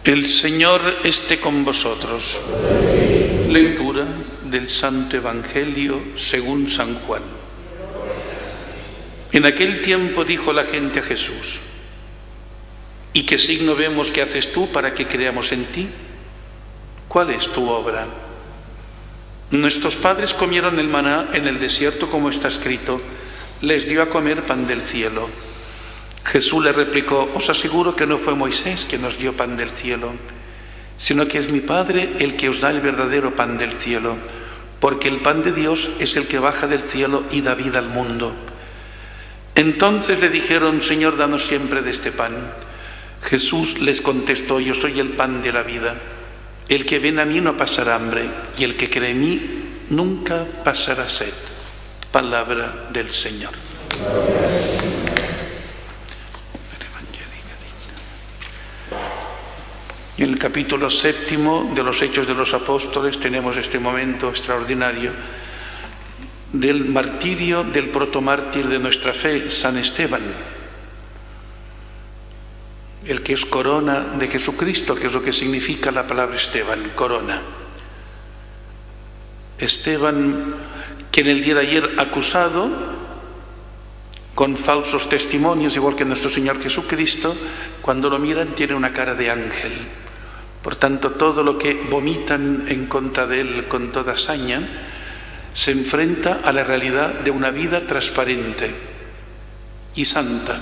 El Señor esté con vosotros. Lectura del Santo Evangelio según San Juan. En aquel tiempo dijo la gente a Jesús: ¿Y qué signo vemos que haces tú para que creamos en ti? ¿Cuál es tu obra? Nuestros padres comieron el maná en el desierto, como está escrito: les dio a comer pan del cielo. Jesús le replicó: os aseguro que no fue Moisés que nos dio pan del cielo, sino que es mi Padre el que os da el verdadero pan del cielo, porque el pan de Dios es el que baja del cielo y da vida al mundo. Entonces le dijeron: Señor, danos siempre de este pan. Jesús les contestó: yo soy el pan de la vida. El que viene a mí no pasará hambre, y el que cree en mí nunca pasará sed. Palabra del Señor. En el capítulo 7 de los Hechos de los Apóstoles tenemos este momento extraordinario del martirio del protomártir de nuestra fe, San Esteban, el que es corona de Jesucristo, que es lo que significa la palabra Esteban, corona. Esteban, que en el día de ayer acusado con falsos testimonios, igual que nuestro Señor Jesucristo, cuando lo miran tiene una cara de ángel. Por tanto, todo lo que vomitan en contra de él con toda saña se enfrenta a la realidad de una vida transparente y santa.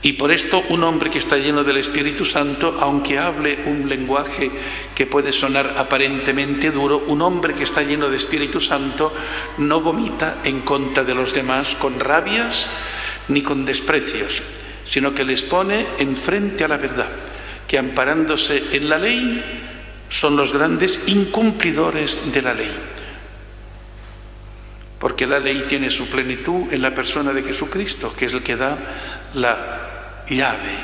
Y por esto un hombre que está lleno del Espíritu Santo, aunque hable un lenguaje que puede sonar aparentemente duro, un hombre que está lleno de Espíritu Santo no vomita en contra de los demás con rabias ni con desprecios, sino que les pone enfrente a la verdad, que amparándose en la ley son los grandes incumplidores de la ley. Porque la ley tiene su plenitud en la persona de Jesucristo, que es el que da la llave,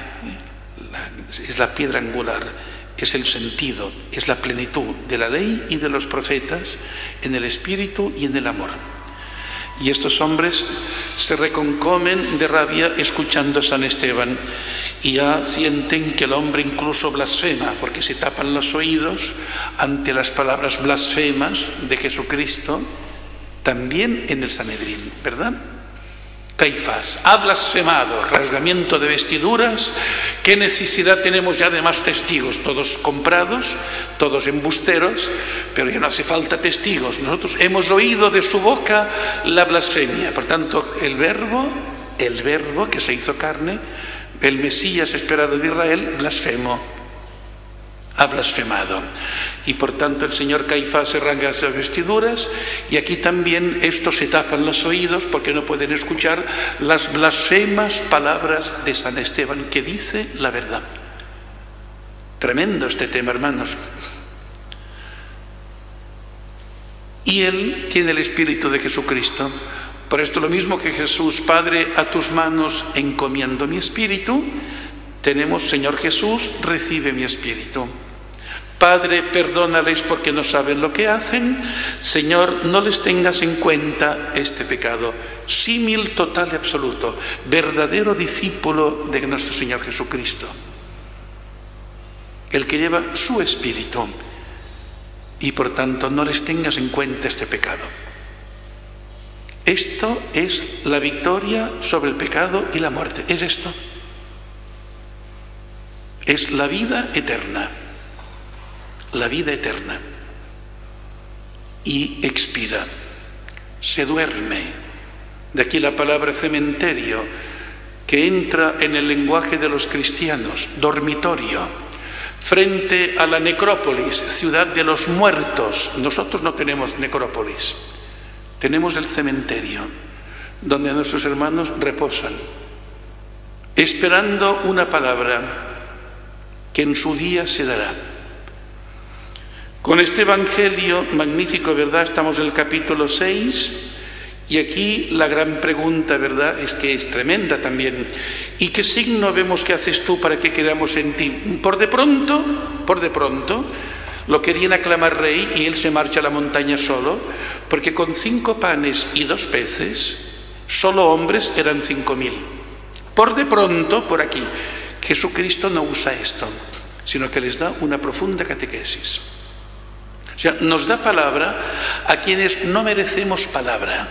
es la piedra angular, es el sentido, es la plenitud de la ley y de los profetas en el espíritu y en el amor. Y estos hombres se reconcomen de rabia escuchando a San Esteban y ya sienten que el hombre incluso blasfema, porque se tapan los oídos ante las palabras blasfemas de Jesucristo, también en el Sanedrín, ¿verdad? Caifás ha blasfemado, rasgamiento de vestiduras. ¿Qué necesidad tenemos ya de más testigos? Todos comprados, todos embusteros, pero ya no hace falta testigos. Nosotros hemos oído de su boca la blasfemia. Por tanto, el verbo que se hizo carne, el Mesías esperado de Israel, blasfemo. Ha blasfemado. Y por tanto el señor Caifás se rasga las vestiduras, y aquí también estos se tapan los oídos porque no pueden escuchar las blasfemas palabras de San Esteban, que dice la verdad. Tremendo este tema, hermanos. Y él tiene el Espíritu de Jesucristo. Por esto, lo mismo que Jesús: Padre, a tus manos encomiendo mi espíritu, tenemos: Señor Jesús, recibe mi espíritu. Padre, perdónales porque no saben lo que hacen. Señor, no les tengas en cuenta este pecado. Símil total y absoluto, verdadero discípulo de nuestro Señor Jesucristo, el que lleva su espíritu, y por tanto no les tengas en cuenta este pecado. Esto es la victoria sobre el pecado y la muerte. Es esto. Es la vida eterna. La vida eterna. Y expira, se duerme. De aquí la palabra cementerio, que entra en el lenguaje de los cristianos, dormitorio, frente a la necrópolis, ciudad de los muertos. Nosotros no tenemos necrópolis, tenemos el cementerio, donde nuestros hermanos reposan, esperando una palabra que en su día se dará. Con este Evangelio magnífico, ¿verdad? Estamos en el capítulo 6, y aquí la gran pregunta, ¿verdad?, es que es tremenda también. ¿Y qué signo vemos que haces tú para que creamos en ti? Por de pronto, lo querían aclamar rey, y él se marcha a la montaña solo, porque con 5 panes y 2 peces, solo hombres eran 5.000. Por de pronto, por aquí, Jesucristo no usa esto. sino que les da una profunda catequesis. O sea, nos da palabra a quienes no merecemos palabra.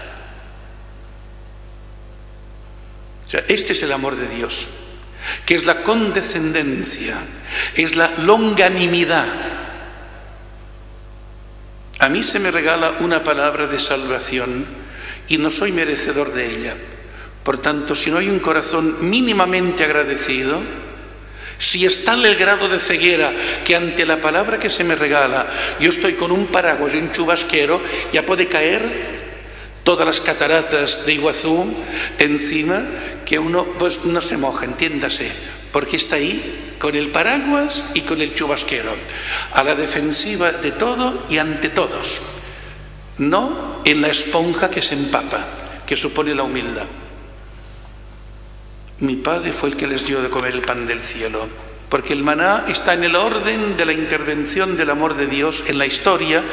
O sea, este es el amor de Dios, que es la condescendencia, es la longanimidad. A mí se me regala una palabra de salvación y no soy merecedor de ella. Por tanto, si no hay un corazón mínimamente agradecido, si es tal el grado de ceguera que ante la palabra que se me regala yo estoy con un paraguas y un chubasquero, ya puede caer todas las cataratas de Iguazú encima, que uno pues no se moja, entiéndase, porque está ahí con el paraguas y con el chubasquero, a la defensiva de todo y ante todos, no en la esponja que se empapa, que supone la humildad. Mi Padre fue el que les dio de comer el pan del cielo, porque el maná está en el orden de la intervención del amor de Dios en la historia,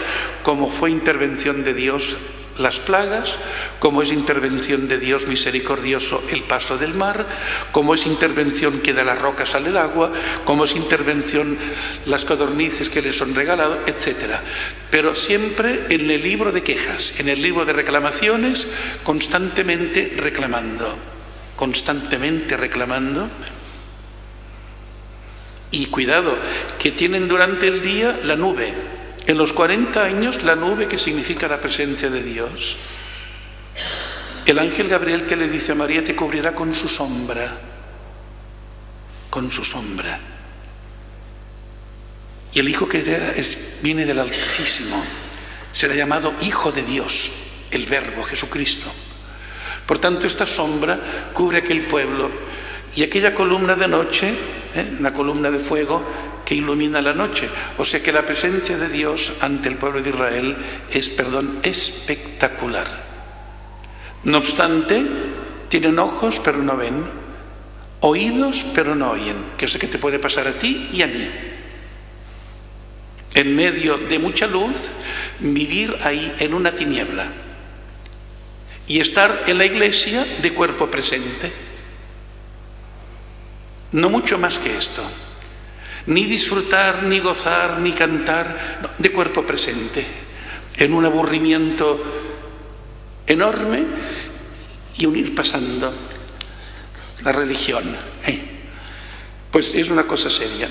como fue intervención de Dios las plagas, como es intervención de Dios misericordioso el paso del mar, como es intervención que de las rocas sale el agua, como es intervención las codornices que les son regaladas, etc. Pero siempre en el libro de quejas, en el libro de reclamaciones, constantemente reclamando. Y cuidado, que tienen durante el día la nube. En los 40 años, la nube, que significa la presencia de Dios. El ángel Gabriel que le dice a María, te cubrirá con su sombra. Con su sombra. Y el Hijo que viene del Altísimo será llamado Hijo de Dios, el Verbo, Jesucristo. Por tanto, esta sombra cubre aquel pueblo y aquella columna de noche, una columna de fuego que ilumina la noche. O sea que la presencia de Dios ante el pueblo de Israel es, espectacular. No obstante, tienen ojos pero no ven, oídos pero no oyen, que es lo que te puede pasar a ti y a mí. En medio de mucha luz, vivir ahí en una tiniebla. Y estar en la iglesia de cuerpo presente. No mucho más que esto. Ni disfrutar, ni gozar, ni cantar, no, de cuerpo presente. En un aburrimiento enorme y un ir pasando la religión. Pues es una cosa seria.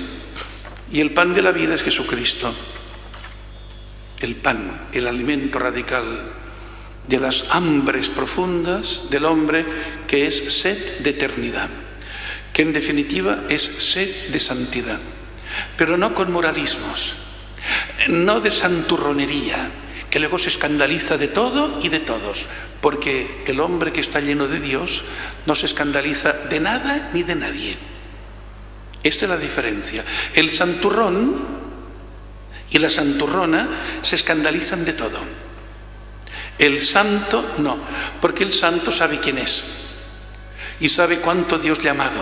Y el pan de la vida es Jesucristo. El pan, el alimento radical de las hambres profundas del hombre, que es sed de eternidad, que en definitiva es sed de santidad, pero no con moralismos, no de santurronería, que luego se escandaliza de todo y de todos, porque el hombre que está lleno de Dios no se escandaliza de nada ni de nadie. Esta es la diferencia. El santurrón y la santurrona se escandalizan de todo. El santo no, porque el santo sabe quién es y sabe cuánto Dios le ha amado.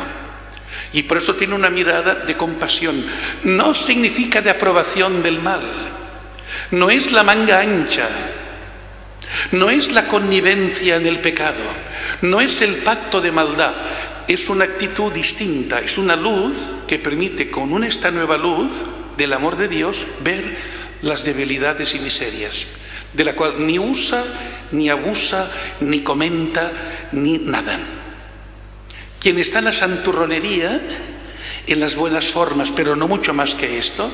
Y por eso tiene una mirada de compasión. No significa de aprobación del mal. No es la manga ancha. No es la connivencia en el pecado. No es el pacto de maldad. Es una actitud distinta. Es una luz que permite, con esta nueva luz del amor de Dios, ver las debilidades y miserias, de la cual ni usa, ni abusa, ni comenta, ni nada. Quien está en la santurronería, en las buenas formas, pero no mucho más que esto,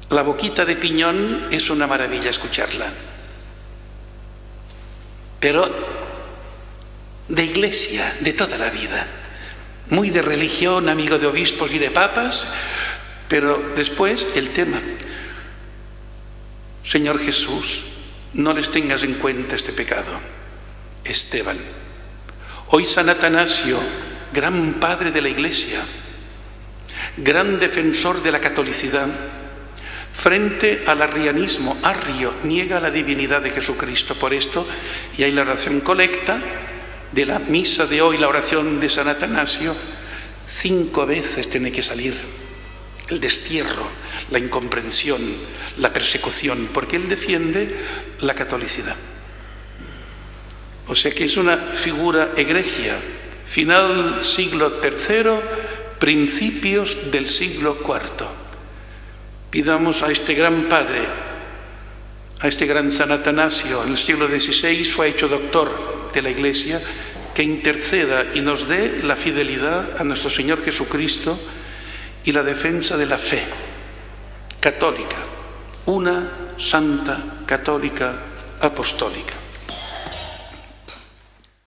la boquita de piñón es una maravilla escucharla. Pero de iglesia, de toda la vida, muy de religión, amigo de obispos y de papas, pero después el tema: Señor Jesús, no les tengas en cuenta este pecado. Esteban. Hoy San Atanasio, gran padre de la Iglesia, gran defensor de la catolicidad, frente al arrianismo, Arrio niega la divinidad de Jesucristo. Por esto, y hay la oración colecta de la misa de hoy, la oración de San Atanasio, 5 veces tiene que salir el destierro, la incomprensión, la persecución, porque él defiende la catolicidad. O sea que es una figura egregia, final siglo III, principios del siglo IV. Pidamos a este gran padre, a este gran San Atanasio, en el siglo XVI fue hecho doctor de la Iglesia, que interceda y nos dé la fidelidad a nuestro Señor Jesucristo y la defensa de la fe católica, una santa, católica, apostólica.